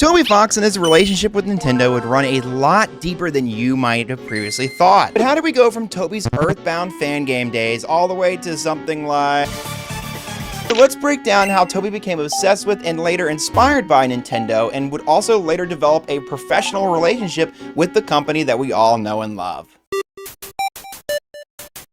Toby Fox and his relationship with Nintendo would run a lot deeper than you might have previously thought. But how did we go from Toby's Earthbound fan game days all the way to something like... So let's break down how Toby became obsessed with and later inspired by Nintendo, and would also later develop a professional relationship with the company that we all know and love.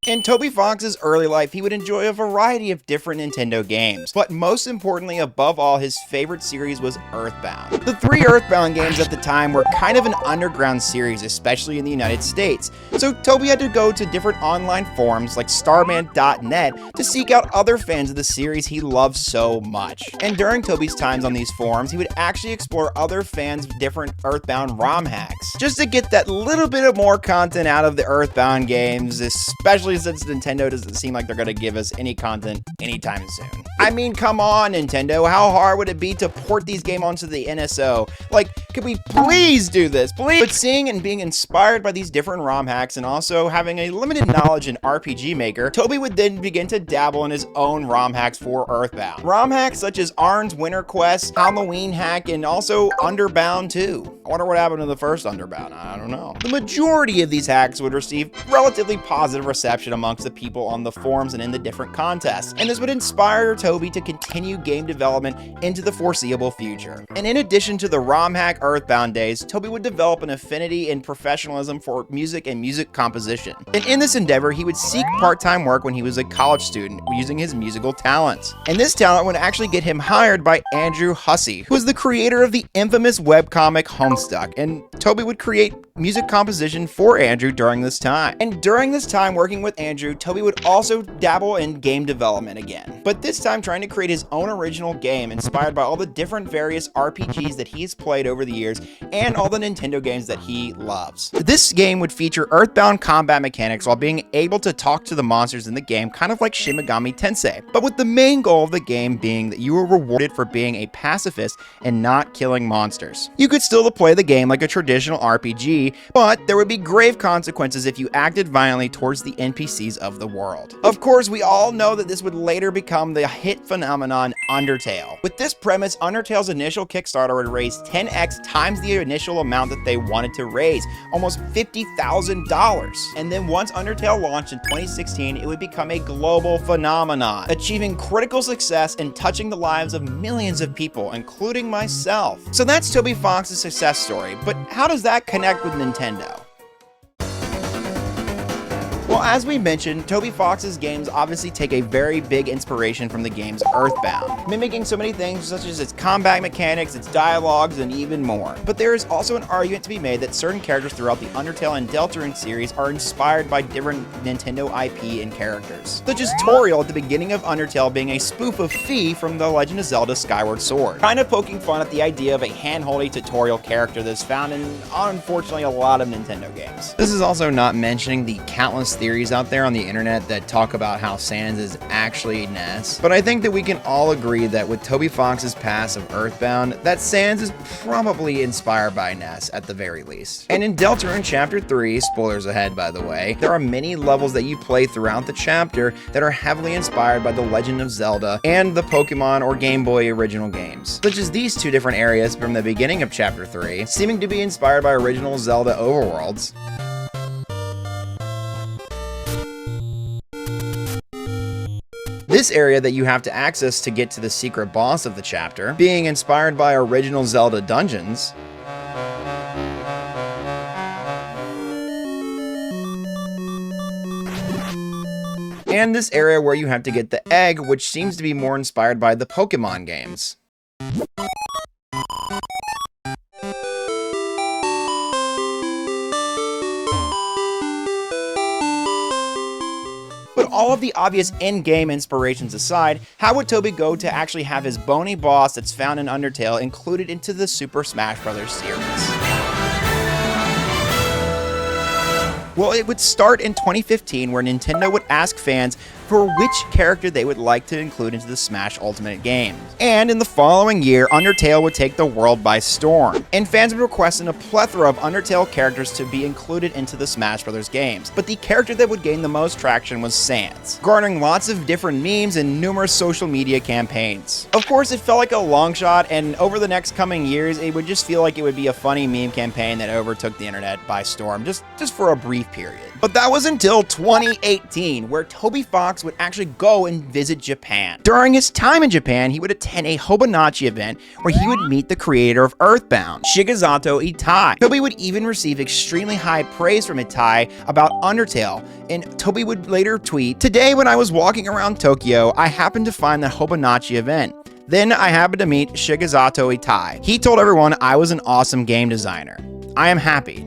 In Toby Fox's early life, he would enjoy a variety of different Nintendo games, but most importantly, above all, his favorite series was Earthbound. The three Earthbound games at the time were kind of an underground series, especially in the United States, so Toby had to go to different online forums like starman.net to seek out other fans of the series he loved so much. And during Toby's times on these forums, he would actually explore other fans' different Earthbound ROM hacks, just to get that little bit of more content out of the Earthbound games, especially since Nintendo doesn't seem like they're going to give us any content anytime soon. I mean, come on, Nintendo, how hard would it be to port these games onto the NSO? Like, could we please do this, please? But seeing and being inspired by these different ROM hacks and also having a limited knowledge in RPG Maker, Toby would then begin to dabble in his own ROM hacks for Earthbound. ROM hacks such as Arn's Winter Quest, Halloween hack, and also Underbound 2. I wonder what happened to the first Underbound, I don't know. The majority of these hacks would receive relatively positive reception amongst the people on the forums and in the different contests, and this would inspire Toby to continue game development into the foreseeable future. And in addition to the ROM hack Earthbound days, Toby would develop an affinity and professionalism for music and music composition. And in this endeavor, he would seek part-time work when he was a college student using his musical talents. And this talent would actually get him hired by Andrew Hussey, who was the creator of the infamous webcomic Homestuck, and Toby would create music composition for Andrew during this time. And during this time working with Andrew, Toby would also dabble in game development again, but this time trying to create his own original game inspired by all the different various RPGs that he's played over the years and all the Nintendo games that he loves. This game would feature Earthbound combat mechanics while being able to talk to the monsters in the game, kind of like Shin Megami Tensei, but with the main goal of the game being that you were rewarded for being a pacifist and not killing monsters. You could still play the game like a traditional RPG, but there would be grave consequences if you acted violently towards the NPCs of the world. Of course, we all know that this would later become the hit phenomenon Undertale. With this premise, Undertale's initial Kickstarter would raise 10x times the initial amount that they wanted to raise, almost $50,000. And then once Undertale launched in 2016, it would become a global phenomenon, achieving critical success and touching the lives of millions of people, including myself. So that's Toby Fox's success story, but how does that connect with Nintendo? Well, as we mentioned, Toby Fox's games obviously take a very big inspiration from the game's Earthbound, mimicking so many things such as its combat mechanics, its dialogues, and even more. But there is also an argument to be made that certain characters throughout the Undertale and Deltarune series are inspired by different Nintendo IP and characters, such as Toriel at the beginning of Undertale being a spoof of Fi from The Legend of Zelda Skyward Sword, kind of poking fun at the idea of a hand-holdy tutorial character that's found in, unfortunately, a lot of Nintendo games. This is also not mentioning the countless theories out there on the internet that talk about how Sans is actually Ness, but I think that we can all agree that with Toby Fox's pass of Earthbound, that Sans is probably inspired by Ness at the very least. And in Deltarune Chapter 3, spoilers ahead by the way, there are many levels that you play throughout the chapter that are heavily inspired by The Legend of Zelda and the Pokemon or Game Boy original games, such as these two different areas from the beginning of Chapter 3, seeming to be inspired by original Zelda overworlds. This area that you have to access to get to the secret boss of the chapter, being inspired by original Zelda dungeons. And this area where you have to get the egg, which seems to be more inspired by the Pokemon games. But all of the obvious in-game inspirations aside, how would Toby go to actually have his bony boss that's found in Undertale included into the Super Smash Bros. Series? Well, it would start in 2015 where Nintendo would ask fans for for which character they would like to include into the Smash Ultimate games. And in the following year, Undertale would take the world by storm, and fans would request a plethora of Undertale characters to be included into the Smash Bros. Games. But the character that would gain the most traction was Sans, garnering lots of different memes and numerous social media campaigns. Of course, it felt like a long shot, and over the next coming years, it would just feel like it would be a funny meme campaign that overtook the internet by storm, just for a brief period. But that was until 2018, where Toby Fox would actually go and visit Japan. During his time in Japan, he would attend a Hobonichi event where he would meet the creator of Earthbound, Shigesato Itai. Toby would even receive extremely high praise from Itai about Undertale, and Toby would later tweet, "Today when I was walking around Tokyo, I happened to find the Hobonichi event. Then I happened to meet Shigesato Itai. He told everyone I was an awesome game designer. I am happy, ...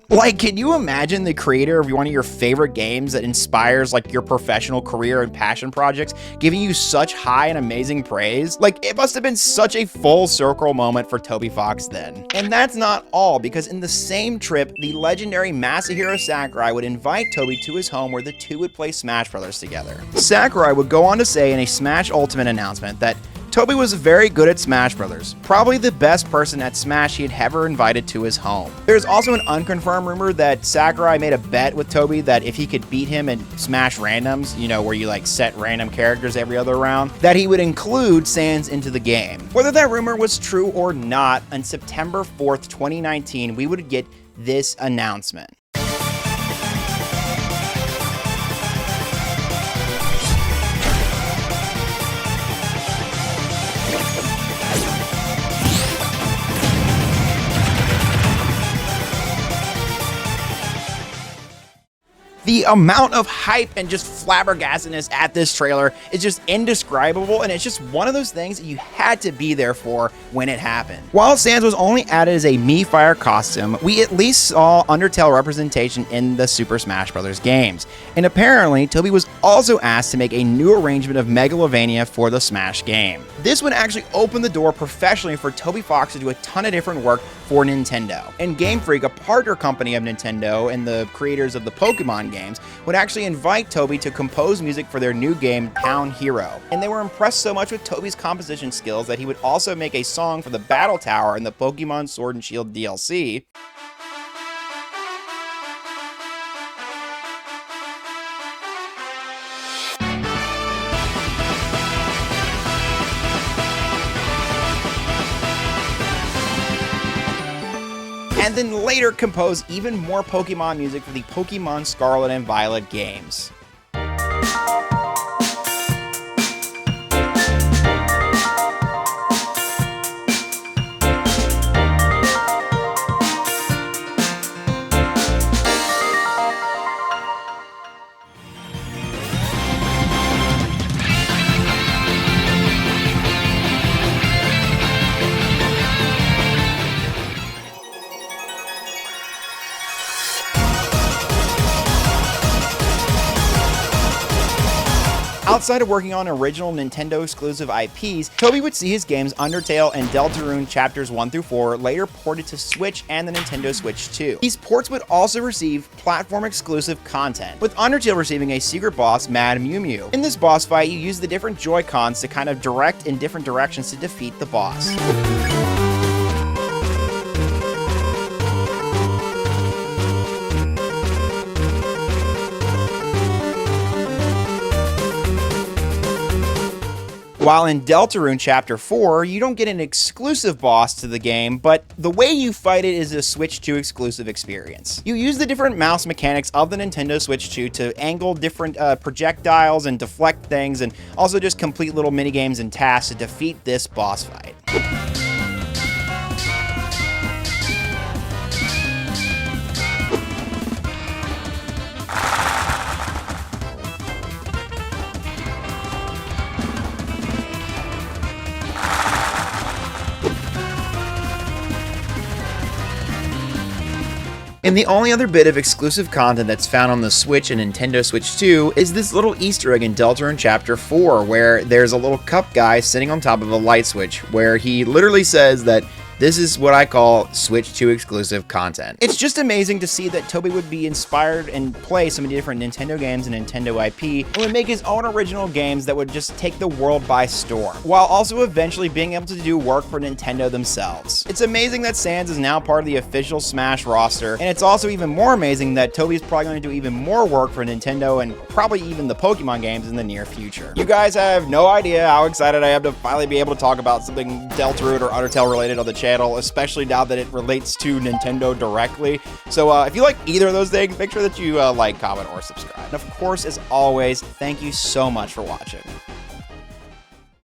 Like, can you imagine the creator of one of your favorite games that inspires like your professional career and passion projects giving you such high and amazing praise? Like, it must have been such a full circle moment for Toby Fox then. And that's not all, because in the same trip, the legendary Masahiro Sakurai would invite Toby to his home where the two would play Smash Bros. Together. Sakurai would go on to say in a Smash Ultimate announcement that Toby was very good at Smash Bros., probably the best person at Smash he had ever invited to his home. There's also an unconfirmed rumor that Sakurai made a bet with Toby that if he could beat him in Smash Randoms, you know, where you like set random characters every other round, that he would include Sans into the game. Whether that rumor was true or not, on September 4th, 2019, we would get this announcement. The amount of hype and just flabbergastedness at this trailer is just indescribable, and it's just one of those things that you had to be there for when it happened. While Sans was only added as a Mii Fire costume, we at least saw Undertale representation in the Super Smash Bros. Games. And apparently, Toby was also asked to make a new arrangement of Megalovania for the Smash game. This would actually open the door professionally for Toby Fox to do a ton of different work for Nintendo. And Game Freak, a partner company of Nintendo and the creators of the Pokemon games, would actually invite Toby to compose music for their new game, Town Hero. And they were impressed so much with Toby's composition skills that he would also make a song for the Battle Tower in the Pokemon Sword and Shield DLC. And then later compose even more Pokemon music for the Pokemon Scarlet and Violet games. Outside of working on original Nintendo exclusive IPs, Toby would see his games Undertale and Deltarune Chapters 1 through 4 later ported to Switch and the Nintendo Switch 2. These ports would also receive platform exclusive content, with Undertale receiving a secret boss, Mad Mew Mew. In this boss fight, you use the different Joy-Cons to kind of direct in different directions to defeat the boss. While in Deltarune Chapter 4, you don't get an exclusive boss to the game, but the way you fight it is a Switch 2 exclusive experience. You use the different mouse mechanics of the Nintendo Switch 2 to angle different projectiles and deflect things, and also just complete little minigames and tasks to defeat this boss fight. And the only other bit of exclusive content that's found on the Switch and Nintendo Switch 2 is this little Easter egg in Deltarune Chapter 4, where there's a little cup guy sitting on top of a light switch, where he literally says that This is what I call Switch 2 exclusive content. It's just amazing to see that Toby would be inspired and play so many different Nintendo games and Nintendo IP, and would make his own original games that would just take the world by storm, while also eventually being able to do work for Nintendo themselves. It's amazing that Sans is now part of the official Smash roster, and it's also even more amazing that Toby's probably going to do even more work for Nintendo and probably even the Pokemon games in the near future. You guys have no idea how excited I am to finally be able to talk about something Deltarune or Undertale related on the channel, especially now that it relates to Nintendo directly. So if you like either of those things, make sure that you like, comment, or subscribe. And of course, as always, thank you so much for watching.